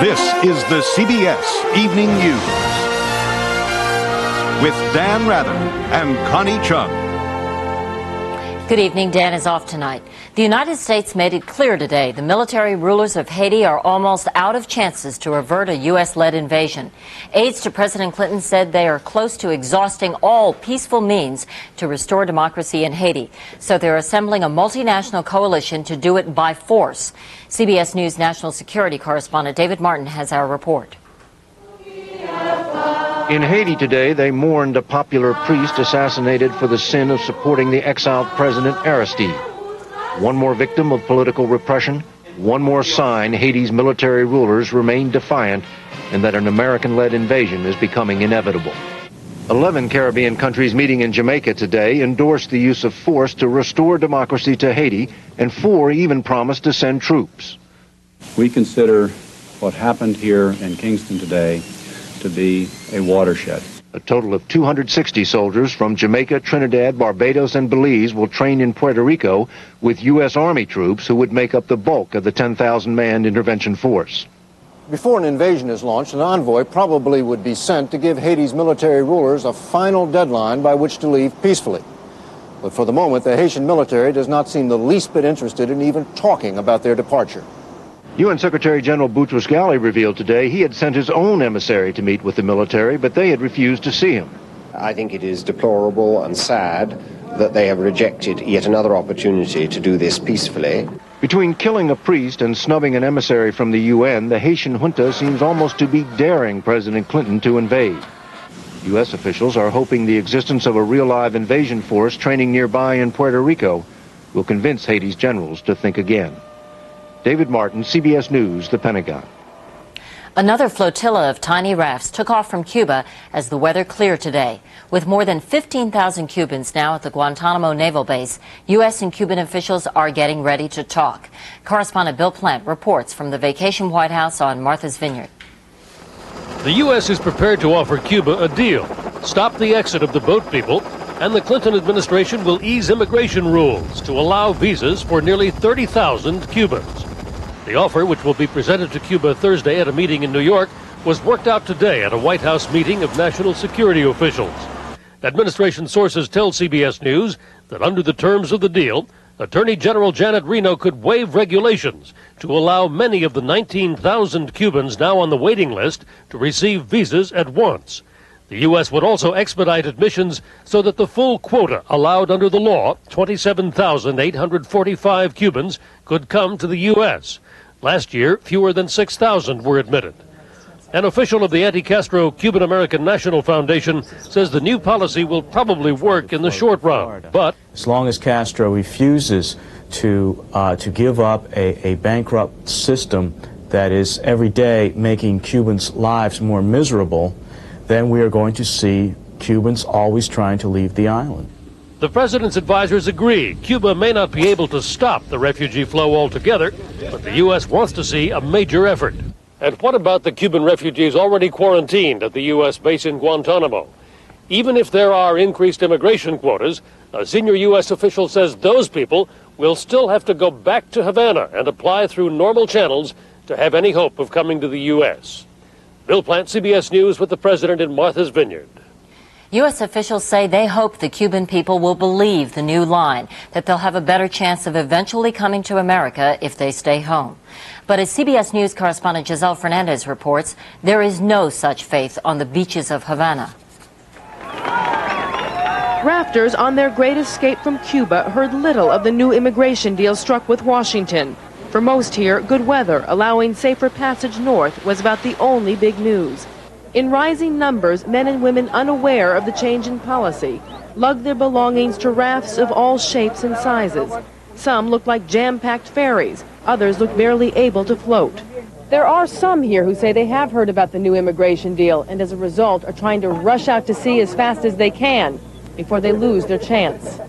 This is the CBS Evening News with Dan Rather and Connie Chung. Good evening. Dan is off tonight. The United States made it clear today the military rulers of Haiti are almost out of chances to avert a U.S.-led invasion. Aides to President Clinton said they are close to exhausting all peaceful means to restore democracy in Haiti. So they're assembling a multinational coalition to do it by force. CBS News national security correspondent David Martin has our report. In Haiti today, they mourned a popular priest assassinated for the sin of supporting the exiled president Aristide. One more victim of political repression, one more sign Haiti's military rulers remain defiant and that an American-led invasion is becoming inevitable. 11 Caribbean countries meeting in Jamaica today endorsed the use of force to restore democracy to Haiti, and 4 even promised to send troops. We consider what happened here in Kingston today to be a watershed. A total of 260 soldiers from Jamaica, Trinidad, Barbados, and Belize will train in Puerto Rico with U.S. Army troops who would make up the bulk of the 10,000-man intervention force. Before an invasion is launched, an envoy probably would be sent to give Haiti's military rulers a final deadline by which to leave peacefully. But for the moment, the Haitian military does not seem the least bit interested in even talking about their departure. UN Secretary General Boutros-Ghali revealed today he had sent his own emissary to meet with the military, but they had refused to see him. I think it is deplorable and sad that they have rejected yet another opportunity to do this peacefully. Between killing a priest and snubbing an emissary from the UN, the Haitian junta seems almost to be daring President Clinton to invade. U.S. officials are hoping the existence of a real-live invasion force training nearby in Puerto Rico will convince Haiti's generals to think again. David Martin, CBS News, the Pentagon. Another flotilla of tiny rafts took off from Cuba as the weather cleared today. With more than 15,000 Cubans now at the Guantanamo Naval Base, U.S. and Cuban officials are getting ready to talk. Correspondent Bill Plant reports from the Vacation White House on Martha's Vineyard. The U.S. is prepared to offer Cuba a deal, stop the exit of the boat people, and the Clinton administration will ease immigration rules to allow visas for nearly 30,000 Cubans. The offer, which will be presented to Cuba Thursday at a meeting in New York, was worked out today at a White House meeting of national security officials. Administration sources tell CBS News that under the terms of the deal, Attorney General Janet Reno could waive regulations to allow many of the 19,000 Cubans now on the waiting list to receive visas at once. The U.S. would also expedite admissions so that the full quota allowed under the law, 27,845 Cubans, could come to the U.S. Last year, fewer than 6,000 were admitted. An official of the anti-Castro Cuban-American National Foundation says the new policy will probably work in the short run, but as long as Castro refuses to give up a bankrupt system that is every day making Cubans' lives more miserable, then we are going to see Cubans always trying to leave the island. The president's advisors agree Cuba may not be able to stop the refugee flow altogether, but the U.S. wants to see a major effort. And what about the Cuban refugees already quarantined at the U.S. base in Guantanamo? Even if there are increased immigration quotas, a senior U.S. official says those people will still have to go back to Havana and apply through normal channels to have any hope of coming to the U.S. Bill Plant, CBS News, with the president in Martha's Vineyard. U.S. officials say they hope the Cuban people will believe the new line, that they'll have a better chance of eventually coming to America if they stay home. But as CBS News correspondent Giselle Fernandez reports, there is no such faith on the beaches of Havana. Rafters on their great escape from Cuba heard little of the new immigration deal struck with Washington. For most here, good weather, allowing safer passage north, was about the only big news. In rising numbers, men and women unaware of the change in policy lugged their belongings to rafts of all shapes and sizes. Some looked like jam-packed ferries. Others look barely able to float. There are some here who say they have heard about the new immigration deal and as a result are trying to rush out to sea as fast as they can before they lose their chance.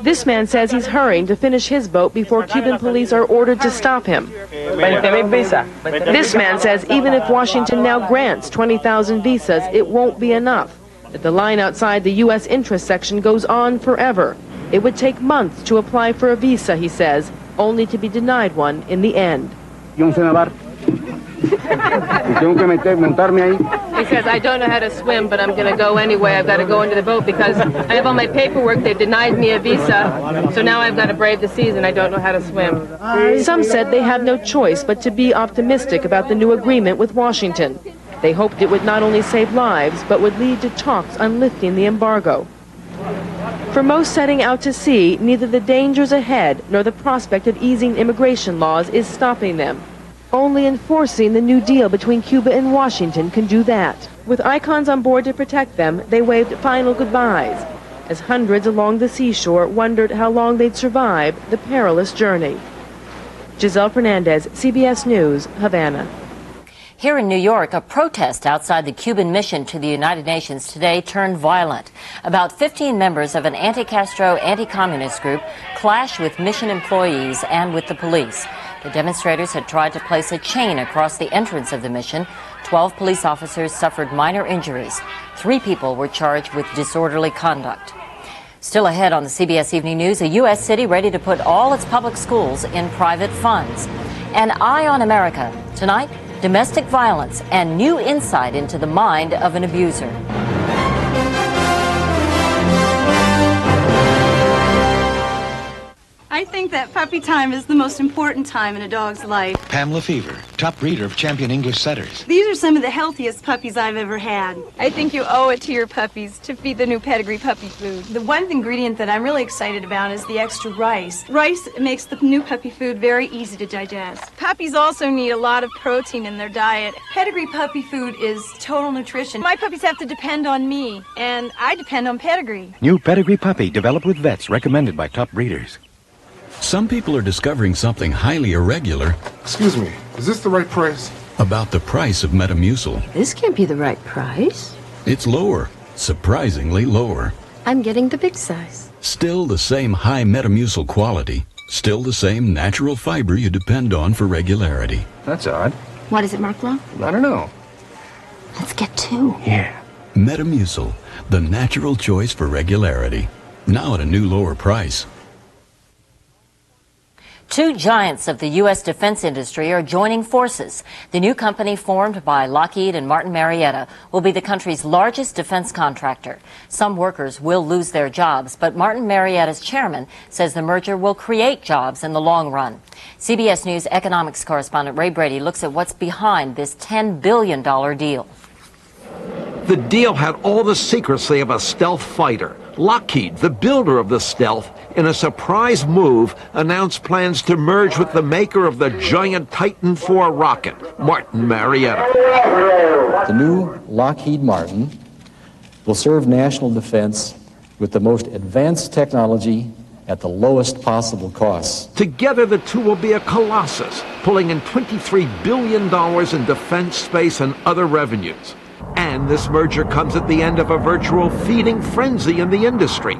This man says he's hurrying to finish his boat before Cuban police are ordered to stop him. This man says even if Washington now grants 20,000 visas, it won't be enough. That the line outside the U.S. interest section goes on forever. It would take months to apply for a visa, he says, only to be denied one in the end. He says, I don't know how to swim, but I'm going to go anyway. I've got to go into the boat because I have all my paperwork. They've denied me a visa, so now I've got to brave the seas, and I don't know how to swim. Some said they had no choice but to be optimistic about the new agreement with Washington. They hoped it would not only save lives, but would lead to talks on lifting the embargo. For most setting out to sea, neither the dangers ahead nor the prospect of easing immigration laws is stopping them. Only enforcing the new deal between Cuba and Washington can do that. With icons on board to protect them, they waved final goodbyes, as hundreds along the seashore wondered how long they'd survive the perilous journey. Giselle Fernandez, CBS News, Havana. Here in New York, a protest outside the Cuban mission to the United Nations today turned violent. About 15 members of an anti-Castro, anti-communist group clashed with mission employees and with the police. The demonstrators had tried to place a chain across the entrance of the mission. 12 police officers suffered minor injuries. 3 people were charged with disorderly conduct. Still ahead on the CBS Evening News, a U.S. city ready to put all its public schools in private funds. An Eye on America. Tonight, domestic violence and new insight into the mind of an abuser. I think that puppy time is the most important time in a dog's life. Pamela Fever, top breeder of champion English setters. These are some of the healthiest puppies I've ever had. I think you owe it to your puppies to feed the new pedigree puppy food. The one ingredient that I'm really excited about is the extra rice. Rice makes the new puppy food very easy to digest. Puppies also need a lot of protein in their diet. Pedigree puppy food is total nutrition. My puppies have to depend on me, and I depend on Pedigree. New pedigree puppy developed with vets, recommended by top breeders. Some people are discovering something highly irregular. Excuse me, is this the right price? About the price of Metamucil. This can't be the right price. It's lower, surprisingly lower. I'm getting the big size. Still the same high Metamucil quality. Still the same natural fiber you depend on for regularity. That's odd. Why does it mark wrong? I don't know. Let's get 2. Yeah. Metamucil, the natural choice for regularity. Now at a new lower price. 2 giants of the U.S. defense industry are joining forces. The new company, formed by Lockheed and Martin Marietta, will be the country's largest defense contractor. Some workers will lose their jobs, but Martin Marietta's chairman says the merger will create jobs in the long run. CBS News economics correspondent Ray Brady looks at what's behind this $10 billion deal. The deal had all the secrecy of a stealth fighter. Lockheed, the builder of the stealth, in a surprise move, announced plans to merge with the maker of the giant Titan IV rocket, Martin Marietta. The new Lockheed Martin will serve national defense with the most advanced technology at the lowest possible costs. Together, the two will be a colossus, pulling in $23 billion in defense, space, and other revenues. And this merger comes at the end of a virtual feeding frenzy in the industry.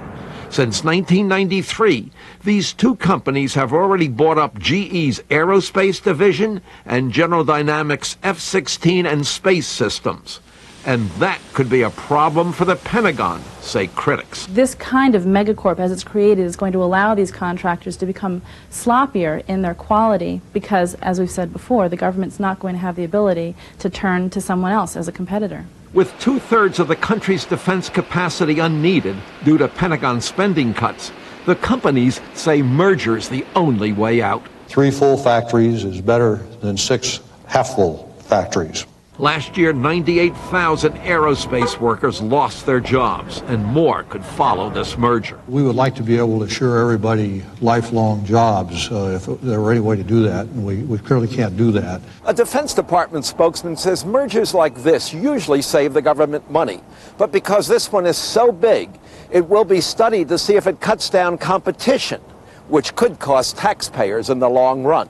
Since 1993, these 2 companies have already bought up GE's aerospace division and General Dynamics F-16 and space systems. And that could be a problem for the Pentagon, say critics. This kind of megacorp, as it's created, is going to allow these contractors to become sloppier in their quality because, as we've said before, the government's not going to have the ability to turn to someone else as a competitor. With 2/3 of the country's defense capacity unneeded due to Pentagon spending cuts, the companies say merger's the only way out. 3 full factories is better than 6 half-full factories. Last year, 98,000 aerospace workers lost their jobs, and more could follow this merger. We would like to be able to assure everybody lifelong jobs if there were any way to do that, and we clearly can't do that. A Defense Department spokesman says mergers like this usually save the government money. But because this one is so big, it will be studied to see if it cuts down competition, which could cost taxpayers in the long run.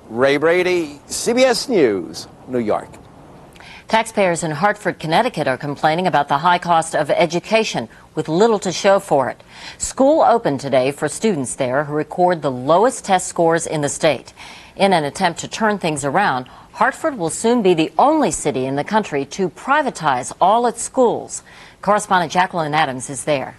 Ray Brady, CBS News, New York. Taxpayers in Hartford, Connecticut are complaining about the high cost of education with little to show for it. School opened today for students there who record the lowest test scores in the state. In an attempt to turn things around, Hartford will soon be the only city in the country to privatize all its schools. Correspondent Jacqueline Adams is there.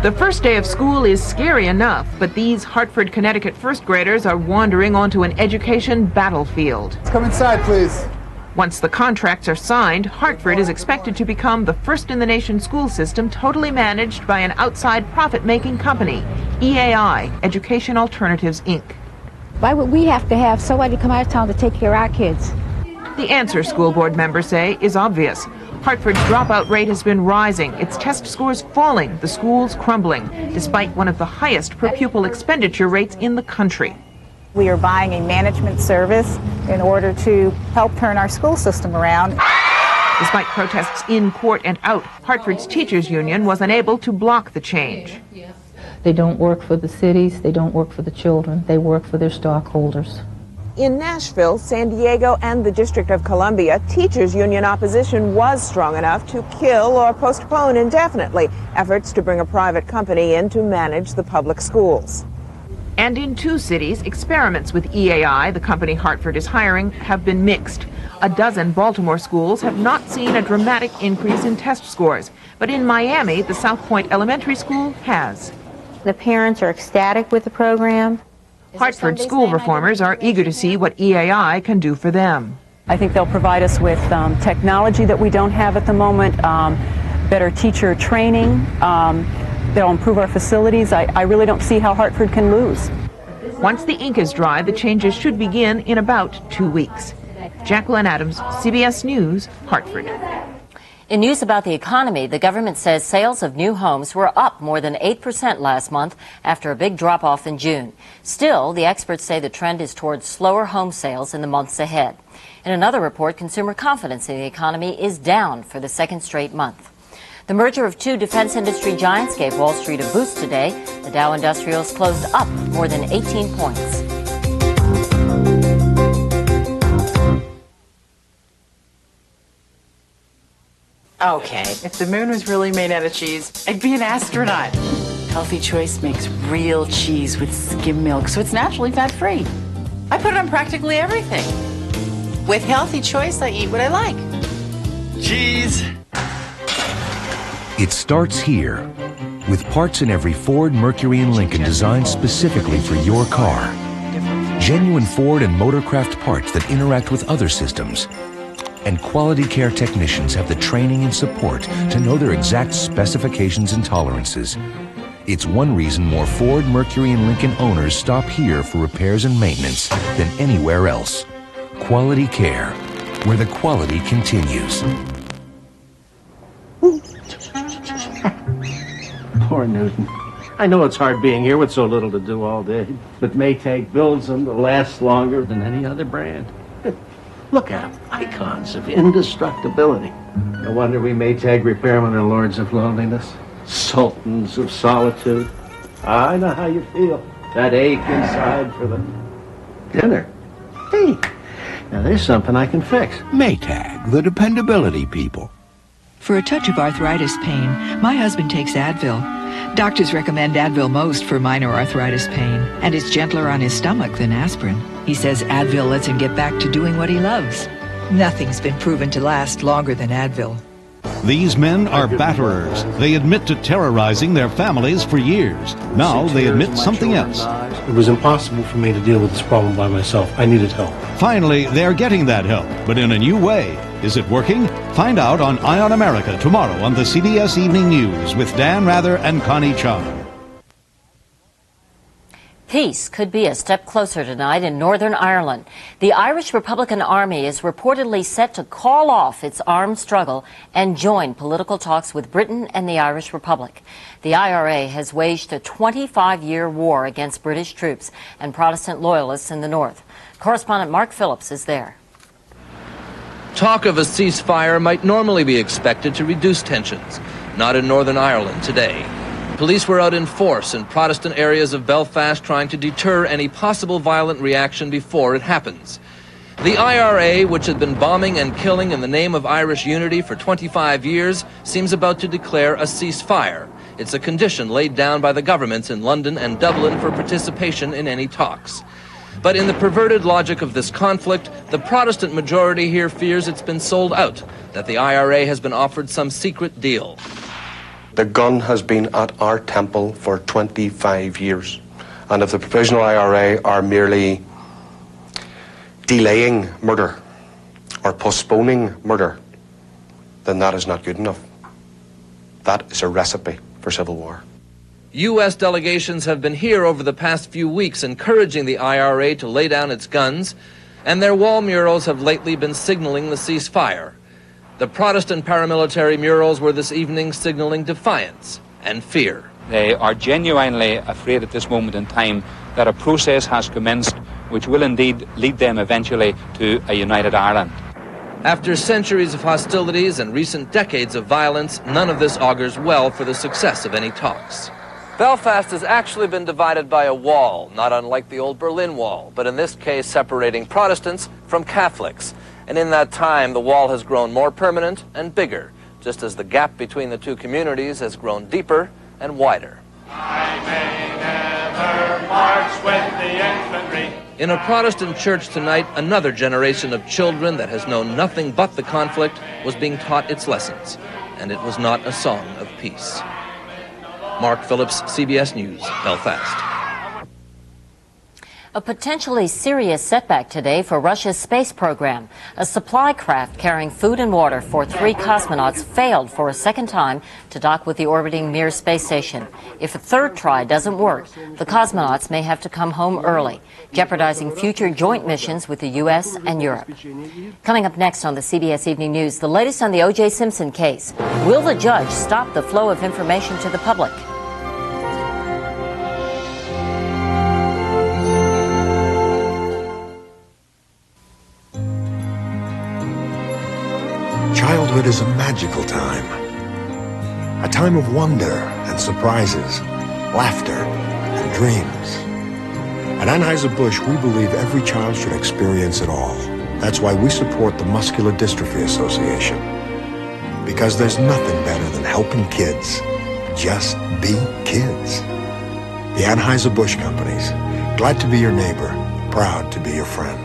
The first day of school is scary enough, but these Hartford, Connecticut first graders are wandering onto an education battlefield. Come inside, please. Once the contracts are signed, Hartford is expected to become the first in the nation school system totally managed by an outside profit-making company, EAI, Education Alternatives, Inc. Why would we have to have somebody come out of town to take care of our kids? The answer, school board members say, is obvious. Hartford's dropout rate has been rising, its test scores falling, the schools crumbling, despite one of the highest per-pupil expenditure rates in the country. We are buying a management service in order to help turn our school system around. Despite protests in, court, and out, Hartford's teachers union was unable to block the change. They don't work for the cities, they don't work for the children, they work for their stockholders. In Nashville, San Diego, and the District of Columbia, teachers' union opposition was strong enough to kill or postpone indefinitely efforts to bring a private company in to manage the public schools. And in 2 cities, experiments with EAI, the company Hartford is hiring, have been mixed. A dozen Baltimore schools have not seen a dramatic increase in test scores, but in Miami, the South Point Elementary School has. The parents are ecstatic with the program. Hartford school reformers are eager to see what EAI can do for them. I think they'll provide us with technology that we don't have at the moment, better teacher training. They'll improve our facilities. I really don't see how Hartford can lose. Once the ink is dry, the changes should begin in about 2 weeks. Jacqueline Adams, CBS News, Hartford. In news about the economy, the government says sales of new homes were up more than 8% last month after a big drop-off in June. Still, the experts say the trend is towards slower home sales in the months ahead. In another report, consumer confidence in the economy is down for the second straight month. The merger of 2 defense industry giants gave Wall Street a boost today. The Dow Industrials closed up more than 18 points. Okay, if the moon was really made out of cheese, I'd be an astronaut. Healthy Choice makes real cheese with skim milk, so it's naturally fat-free. I put it on practically everything. With Healthy Choice, I eat what I like. Cheese. It starts here, with parts in every Ford, Mercury, and Lincoln designed specifically for your car. Genuine Ford and Motorcraft parts that interact with other systems. And quality care technicians have the training and support to know their exact specifications and tolerances. It's one reason more Ford, Mercury, and Lincoln owners stop here for repairs and maintenance than anywhere else. Quality care, where the quality continues. Poor Newton. I know it's hard being here with so little to do all day, but Maytag builds them to last longer than any other brand. Look at them, icons of indestructibility. No wonder we Maytag repairmen are lords of loneliness, sultans of solitude. I know how you feel, that ache inside for the dinner. Hey, now there's something I can fix. Maytag, the dependability people. For a touch of arthritis pain, my husband takes Advil. Doctors recommend Advil most for minor arthritis pain, and it's gentler on his stomach than aspirin. He says Advil lets him get back to doing what he loves. Nothing's been proven to last longer than Advil. These men are batterers. They admit to terrorizing their families for years. Now they admit something else. It was impossible for me to deal with this problem by myself. I needed help. Finally, they're getting that help, but in a new way. Is it working? Find out on Eye on America tomorrow on the CBS Evening News with Dan Rather and Connie Chung. Peace could be a step closer tonight in Northern Ireland. The Irish Republican Army is reportedly set to call off its armed struggle and join political talks with Britain and the Irish Republic. The IRA has waged a 25-year war against British troops and Protestant loyalists in the north. Correspondent Mark Phillips is there. Talk of a ceasefire might normally be expected to reduce tensions. Not in Northern Ireland today. Police were out in force in Protestant areas of Belfast trying to deter any possible violent reaction before it happens. The IRA, which had been bombing and killing in the name of Irish unity for 25 years, seems about to declare a ceasefire. It's a condition laid down by the governments in London and Dublin for participation in any talks. But in the perverted logic of this conflict, the Protestant majority here fears it's been sold out, that the IRA has been offered some secret deal. The gun has been at our temple for 25 years. And if the Provisional IRA are merely delaying murder or postponing murder, then that is not good enough. That is a recipe for civil war. U.S. delegations have been here over the past few weeks encouraging the IRA to lay down its guns, and their wall murals have lately been signaling the ceasefire. The Protestant paramilitary murals were this evening signaling defiance and fear. They are genuinely afraid at this moment in time that a process has commenced which will indeed lead them eventually to a united Ireland. After centuries of hostilities and recent decades of violence, none of this augurs well for the success of any talks. Belfast has actually been divided by a wall, not unlike the old Berlin Wall, but in this case separating Protestants from Catholics. And in that time, the wall has grown more permanent and bigger, just as the gap between the two communities has grown deeper and wider. I may never march with the infantry. In a Protestant church tonight, another generation of children that has known nothing but the conflict was being taught its lessons, and it was not a song of peace. Mark Phillips, CBS News, Belfast. A potentially serious setback today for Russia's space program. A supply craft carrying food and water for 3 cosmonauts failed for a second time to dock with the orbiting Mir space station. If a third try doesn't work, the cosmonauts may have to come home early, jeopardizing future joint missions with the U.S. and Europe. Coming up next on the CBS Evening News, the latest on the O.J. Simpson case. Will the judge stop the flow of information to the public? Childhood is a magical time. A time of wonder and surprises, laughter and dreams. At Anheuser-Busch, we believe every child should experience it all. That's why we support the Muscular Dystrophy Association. Because there's nothing better than helping kids just be kids. The Anheuser-Busch Companies. Glad to be your neighbor, proud to be your friend.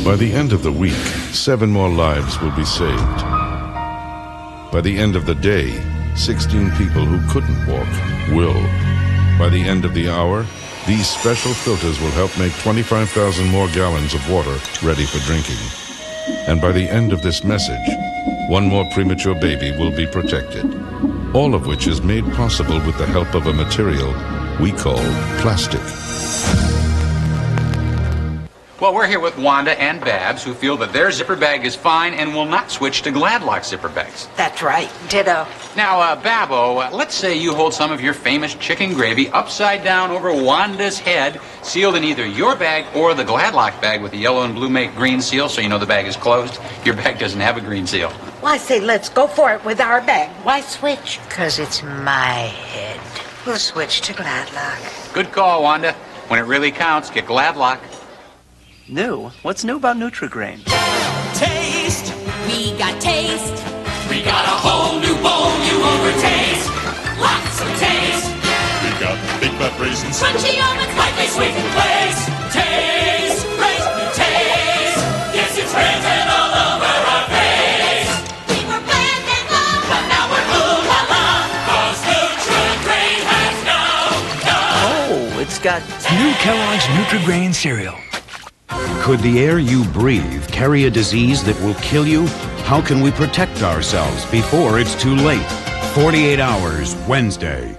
By the end of the week, 7 more lives will be saved. By the end of the day, 16 people who couldn't walk will. By the end of the hour, these special filters will help make 25,000 more gallons of water ready for drinking. And by the end of this message, 1 more premature baby will be protected. All of which is made possible with the help of a material we call plastic. Well, we're here with Wanda and Babs, who feel that their zipper bag is fine and will not switch to Gladlock zipper bags. That's right. Ditto. Now, Babbo, let's say you hold some of your famous chicken gravy upside down over Wanda's head, sealed in either your bag or the Gladlock bag with the yellow and blue make green seal, so you know the bag is closed. Your bag doesn't have a green seal. Well, I say let's go for it with our bag. Why switch? Because it's my head. We'll switch to Gladlock. Good call, Wanda. When it really counts, get Gladlock. New? What's new about Nutri-Grain? Taste! We got taste! We got a whole new bowl you overtaste! Lots of taste! We got big fat raisins, crunchy almonds, lightly sweetened flakes! Taste! Great new taste! Yes, it's written all over our face! We were bland and low, but now we're ooh la la! 'Cause Nutri-Grain has Oh, it's got new Kellogg's Nutri-Grain cereal. Could the air you breathe carry a disease that will kill you? How can we protect ourselves before it's too late? 48 Hours, Wednesday.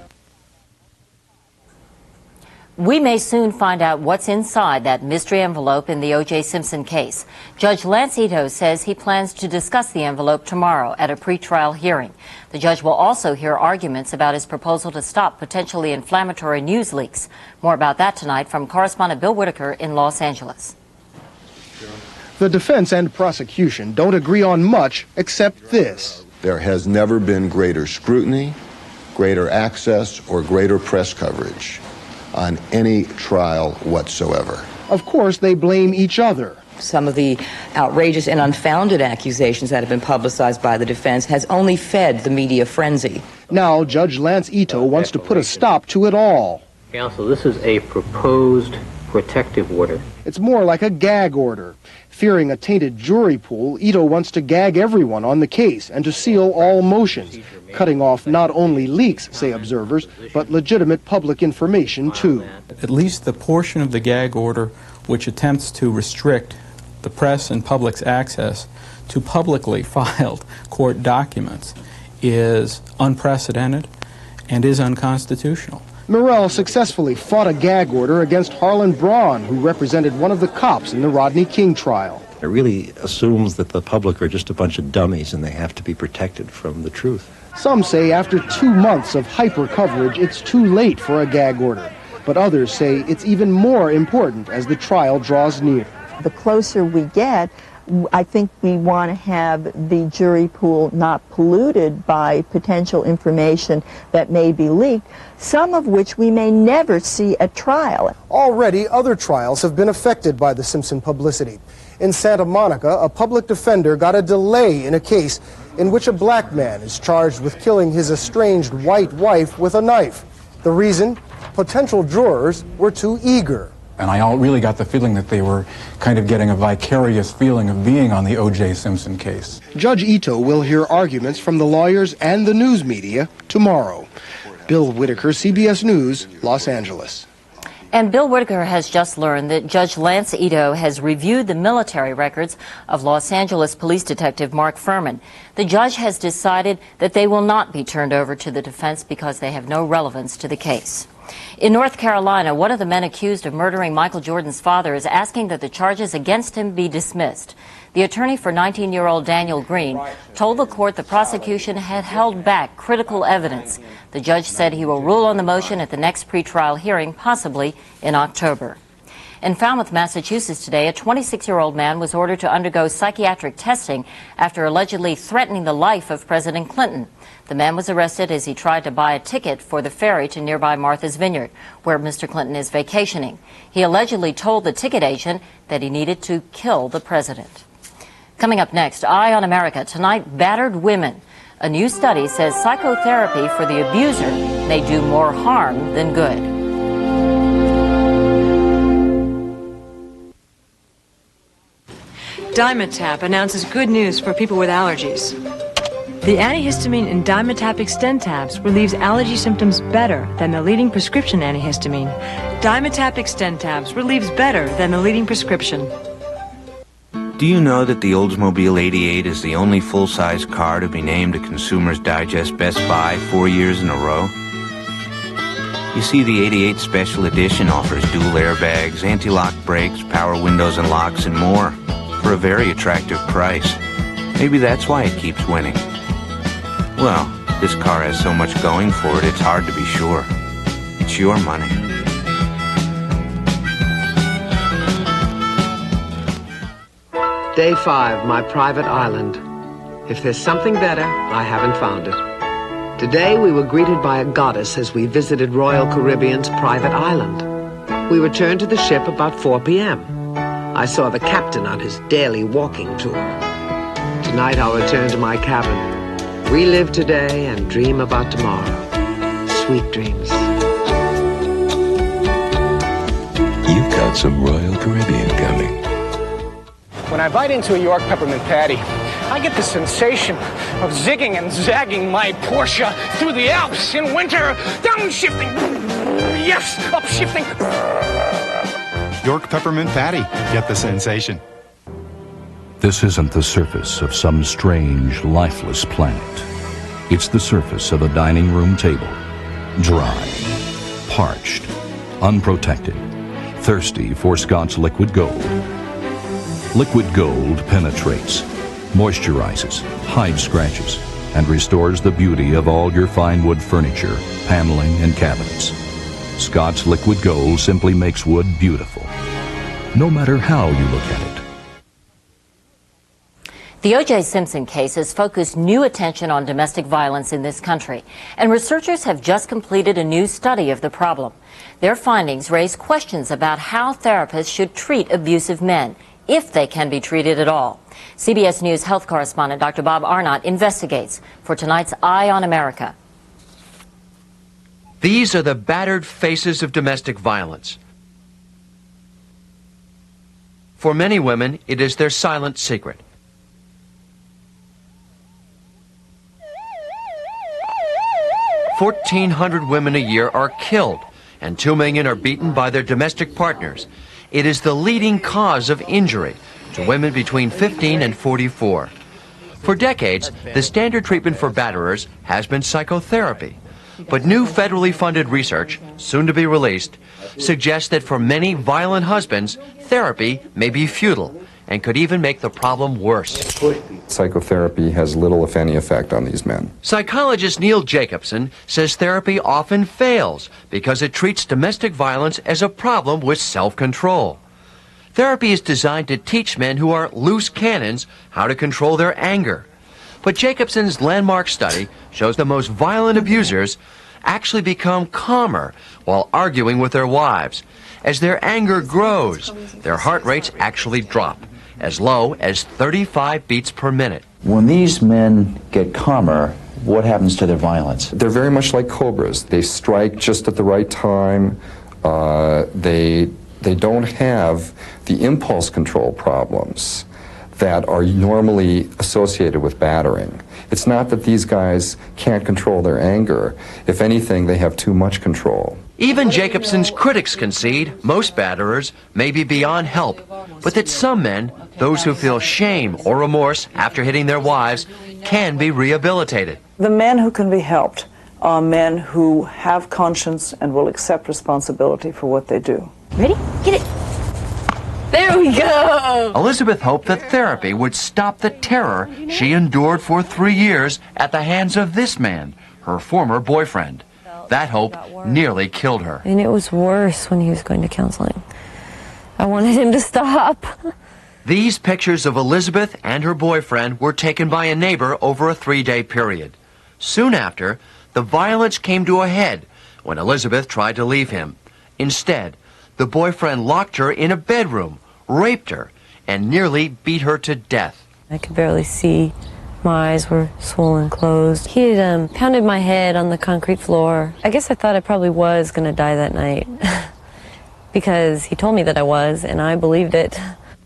We may soon find out what's inside that mystery envelope in the O.J. Simpson case. Judge Lance Ito says he plans to discuss the envelope tomorrow at a pretrial hearing. The judge will also hear arguments about his proposal to stop potentially inflammatory news leaks. More about that tonight from correspondent Bill Whitaker in Los Angeles. The defense and prosecution don't agree on much except this. There has never been greater scrutiny, greater access, or greater press coverage on any trial whatsoever. Of course, they blame each other. Some of the outrageous and unfounded accusations that have been publicized by the defense has only fed the media frenzy. Now, Judge Lance Ito wants to put a stop to it all. Counsel, this is a proposed protective order. It's more like a gag order. Fearing a tainted jury pool, Ito wants to gag everyone on the case and to seal all motions, cutting off not only leaks, say observers, but legitimate public information, too. At least the portion of the gag order which attempts to restrict the press and public's access to publicly filed court documents is unprecedented and is unconstitutional. Morell successfully fought a gag order against Harlan Braun, who represented one of the cops in the Rodney King trial. It really assumes that the public are just a bunch of dummies and they have to be protected from the truth. Some say after 2 months of hyper coverage, it's too late for a gag order. But others say it's even more important as the trial draws near. The closer we get, I think we want to have the jury pool not polluted by potential information that may be leaked, some of which we may never see at trial. Already, other trials have been affected by the Simpson publicity. In Santa Monica, a public defender got a delay in a case in which a black man is charged with killing his estranged white wife with a knife. The reason? Potential jurors were too eager. And I really got the feeling that they were kind of getting a vicarious feeling of being on the O.J. Simpson case. Judge Ito will hear arguments from the lawyers and the news media tomorrow. Bill Whitaker, CBS News, Los Angeles. And Bill Whitaker has just learned that Judge Lance Ito has reviewed the military records of Los Angeles Police Detective Mark Furman. The judge has decided that they will not be turned over to the defense because they have no relevance to the case. In North Carolina, one of the men accused of murdering Michael Jordan's father is asking that the charges against him be dismissed. The attorney for 19-year-old Daniel Green told the court the prosecution had held back critical evidence. The judge said he will rule on the motion at the next pretrial hearing, possibly in October. In Falmouth, Massachusetts today, a 26-year-old man was ordered to undergo psychiatric testing after allegedly threatening the life of President Clinton. The man was arrested as he tried to buy a ticket for the ferry to nearby Martha's Vineyard, where Mr. Clinton is vacationing. He allegedly told the ticket agent that he needed to kill the president. Coming up next, Eye on America. Tonight, battered women. A new study says psychotherapy for the abuser may do more harm than good. Dimetap announces good news for people with allergies. The antihistamine in Dimetap Extend tabs relieves allergy symptoms better than the leading prescription antihistamine. Dimetap Extend tabs relieves better than the leading prescription. Do you know that the Oldsmobile 88 is the only full-size car to be named a Consumer's Digest Best Buy 4 years in a row? You see, the 88 Special Edition offers dual airbags, anti-lock brakes, power windows and locks, and more for a very attractive price. Maybe that's why it keeps winning. Well, this car has so much going for it, it's hard to be sure. It's your money. Day 5, my private island. If there's something better, I haven't found it. Today we were greeted by a goddess as we visited Royal Caribbean's private island. We returned to the ship about 4 p.m. I saw the captain on his daily walking tour. Tonight I'll return to my cabin, relive today and dream about tomorrow. Sweet dreams. You've got some Royal Caribbean coming. When I bite into a York peppermint patty, I get the sensation of zigging and zagging my Porsche through the Alps in winter, downshifting, yes, upshifting. York peppermint patty, get the sensation. This isn't the surface of some strange, lifeless planet. It's the surface of a dining room table. Dry, parched, unprotected, thirsty for Scott's Liquid Gold. Liquid Gold penetrates, moisturizes, hides scratches, and restores the beauty of all your fine wood furniture, paneling, and cabinets. Scott's Liquid Gold simply makes wood beautiful, no matter how you look at it. The O.J. Simpson case has focused new attention on domestic violence in this country, and researchers have just completed a new study of the problem. Their findings raise questions about how therapists should treat abusive men, if they can be treated at all. CBS News health correspondent Dr. Bob Arnott investigates for tonight's Eye on America. These are the battered faces of domestic violence. For many women, it is their silent secret. 1,400 women a year are killed, and 2 million are beaten by their domestic partners. It is the leading cause of injury, to women between 15 and 44. For decades, the standard treatment for batterers has been psychotherapy. But new federally funded research, soon to be released, suggests that for many violent husbands, therapy may be futile and could even make the problem worse. Psychotherapy has little, if any, effect on these men. Psychologist Neil Jacobson says therapy often fails because it treats domestic violence as a problem with self-control. Therapy is designed to teach men who are loose cannons how to control their anger. But Jacobson's landmark study shows the most violent abusers actually become calmer while arguing with their wives. As their anger grows, their heart rates actually drop, as low as 35 beats per minute. When these men get calmer, what happens to their violence? They're very much like cobras. They strike just at the right time. They don't have the impulse control problems that are normally associated with battering. It's not that these guys can't control their anger. If anything, they have too much control. Even Jacobson's critics concede most batterers may be beyond help, but that some men, those who feel shame or remorse after hitting their wives, can be rehabilitated. The men who can be helped are men who have conscience and will accept responsibility for what they do. Ready? Get it. There we go. Elizabeth hoped that therapy would stop the terror she endured for 3 years at the hands of this man, her former boyfriend. That hope nearly killed her. And it was worse when he was going to counseling. I wanted him to stop. These pictures of Elizabeth and her boyfriend were taken by a neighbor over a 3-day period. Soon after, the violence came to a head when Elizabeth tried to leave him. Instead, the boyfriend locked her in a bedroom, raped her, and nearly beat her to death. I could barely see. My eyes were swollen closed. He had pounded my head on the concrete floor. I guess I thought I probably was going to die that night because he told me that I was, and I believed it.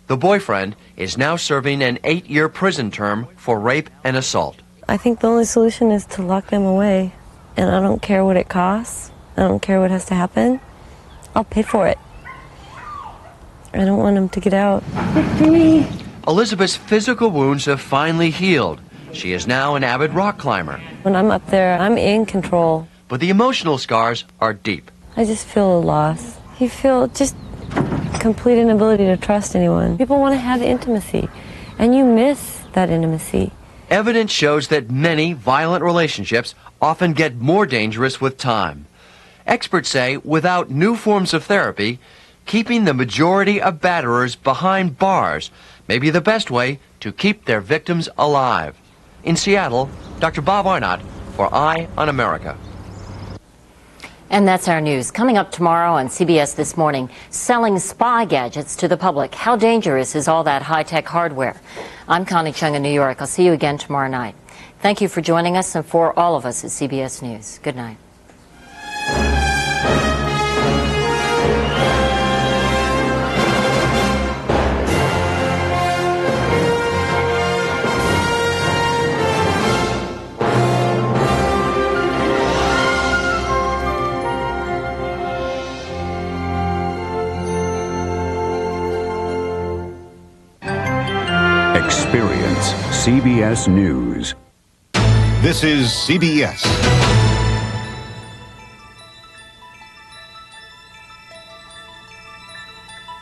The boyfriend is now serving an 8-year prison term for rape and assault. I think the only solution is to lock them away, and I don't care what it costs. I don't care what has to happen. I'll pay for it. I don't want him to get out. Elizabeth's physical wounds have finally healed. She is now an avid rock climber. When I'm up there, I'm in control. But the emotional scars are deep. I just feel a loss. You feel just complete inability to trust anyone. People want to have intimacy, and you miss that intimacy. Evidence shows that many violent relationships often get more dangerous with time. Experts say without new forms of therapy, keeping the majority of batterers behind bars may be the best way to keep their victims alive. In Seattle, Dr. Bob Arnott for Eye on America. And that's our news. Coming up tomorrow on CBS This Morning, selling spy gadgets to the public. How dangerous is all that high-tech hardware? I'm Connie Chung in New York. I'll see you again tomorrow night. Thank you for joining us and for all of us at CBS News. Good night. Experience CBS News. This is CBS.